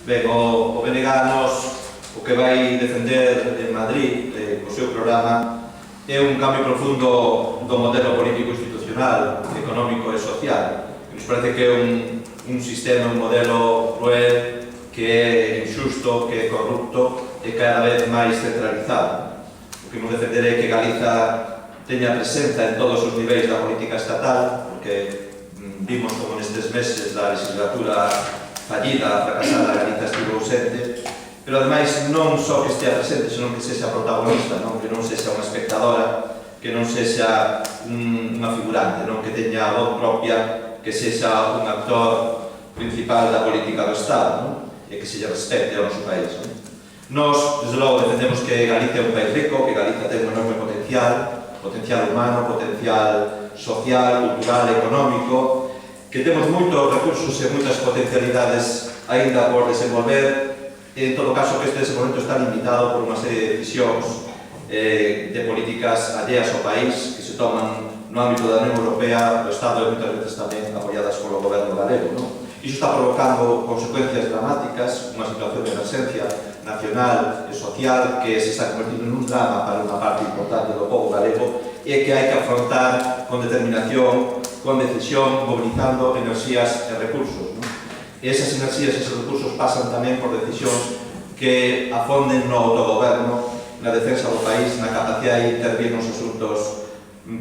Ben, o BNG o que vai defender en Madrid co seu programa é un cambio profundo do modelo político institucional, económico e social. Nos parece que é un sistema, un modelo cruel, que é injusto, que é corrupto e cada vez máis centralizado. O que imos defender é que Galiza teña presenza en todos os niveis da política estatal, porque vimos como nestes meses da legislatura fallida, fracasada, Galiza estivo ausente, pero ademais non só que estea presente, senón que sexa protagonista, que non sexa unha espectadora, que non sexa unha figurante, que teña a voz propia, que sexa un actor principal da política do Estado, e que se lle respecte ao noso país. Nos, desde logo, defendemos que Galicia é un país rico, que Galiza ten un enorme potencial humano, potencial social, cultural, económico, que temos moitos recursos e moitas potencialidades aínda por desenvolver. En todo caso, que este desenvolvemento está limitado por unha serie de decisións de políticas alleas ao país que se toman no ámbito da Unión Europea, do Estado e moitas veces tamén apoiadas polo goberno galego. Iso está provocando consecuencias dramáticas, unha situación de emerxencia nacional e social que se está convertindo en un drama para unha parte importante do povo galego e que hai que afrontar con determinación, con decisión, mobilizando enerxías e recursos. E esas enerxías e esos recursos pasan tamén por decisións que afonden no autogoberno, na defensa do país, na capacidade de intervir nos asuntos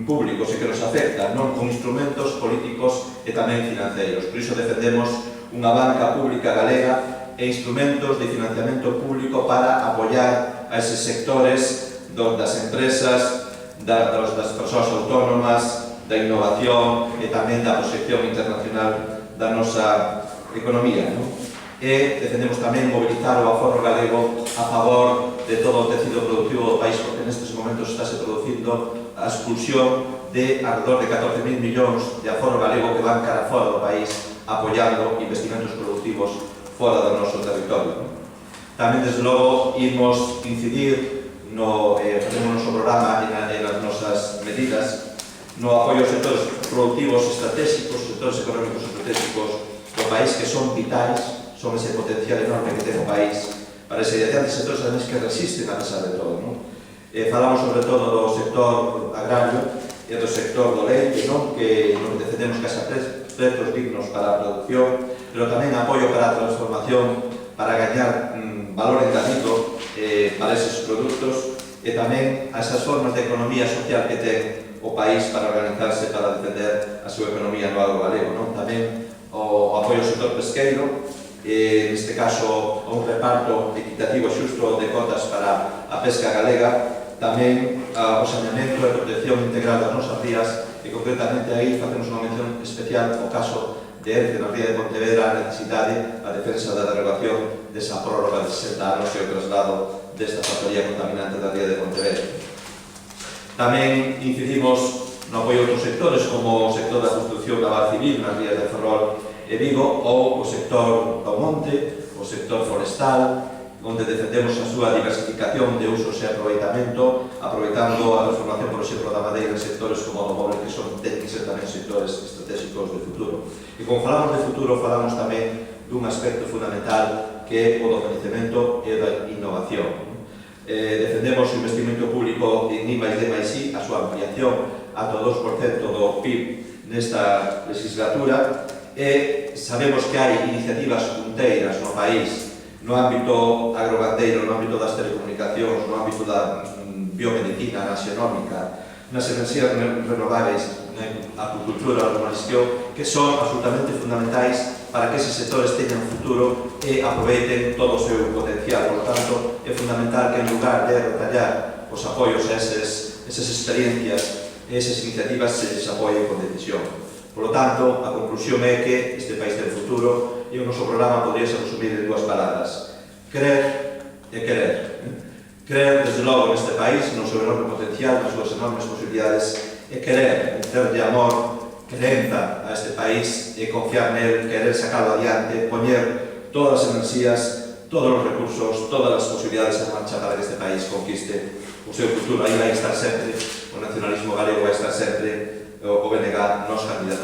públicos e que nos afectan, con instrumentos políticos e tamén financeiros. Por iso defendemos unha banca pública galega e instrumentos de financiamento público para apoiar a eses sectores das empresas, das persoas autónomas, da innovación e tamén da proxección internacional da nosa economía. E defendemos tamén mobilizar o aforro galego a favor de todo o tecido productivo do país, porque nestes momentos estáse producindo a expulsión de alrededor de 14.000 millóns de aforro galego que van cara fora do país apoiando investimentos productivos fora do noso territorio. Tamén, desde logo, imos incidir facemos o noso programa e nas nosas medidas no apoio aos sectores productivos estratégicos, sectores económicos estratégicos do país que son vitais, son ese potencial enorme que ten o país para ese adiante, sectores además que resisten a pesar de todo. Falamos sobre todo do sector agrario e do sector do leite, que defendemos que haxa pretos dignos para a producción, pero tamén apoio para a transformación, para gañar valor engadido para eses produtos e tamén a esas formas de economía social que ten o país para organizarse, para defender a súa economía no agro galego. Tamén o apoio ao sector pesqueiro, neste caso a un reparto equitativo e xusto de cotas para a pesca galega, tamén o saneamento e protección integral das nosas rías e concretamente aí facemos unha mención especial ao caso de Ence na ría de Pontevedra, a necesidade, a defensa da derogación desa prórroga de 60 anos e o traslado desta factoría contaminante da ría de Pontevedra. Tamén incidimos no apoio a outros sectores como o sector da construcción naval civil nas rías de Ferrol e Vigo ou o sector do monte, o sector forestal, onde defendemos a súa diversificación de usos e aproveitamento, aproveitando a transformación, por exemplo, da madeira en sectores como o moble, que ten que ser tamén sectores estratégicos de futuro. E como falamos de futuro, falamos tamén dun aspecto fundamental que é o do coñecemento e da innovación. Defendemos o investimento público en I+D+I, a súa ampliación ata o 2% do PIB nesta legislatura, e sabemos que hai iniciativas punteiras no país no ámbito agrogandeiro, no ámbito das telecomunicacións, no ámbito da biomedicina, na xenómica, nas enerxías renováveis, na acuicultura, na urbanización, que son absolutamente fundamentais para que eses sectores teñan futuro e aproveiten todo o seu potencial. Por lo tanto, é fundamental que en lugar de retallar os apoios a esas experiencias e esas iniciativas se les apoie con decisión. Por lo tanto, a conclusión é que este país ten futuro e o noso programa podría ser resumir en 2 palabras: crer e querer. Crer, desde logo, neste país, no seu enorme potencial, nas súas enormes posibilidades, e querer, ter de amor, querenza a este país e confiar nel, querer sacarlo adiante, poñer todas as enerxías, todos os recursos, todas as posibilidades en marcha para que este país conquiste o seu futuro. Aí vai estar sempre o nacionalismo galego, vai estar sempre o BNG nos candidatos.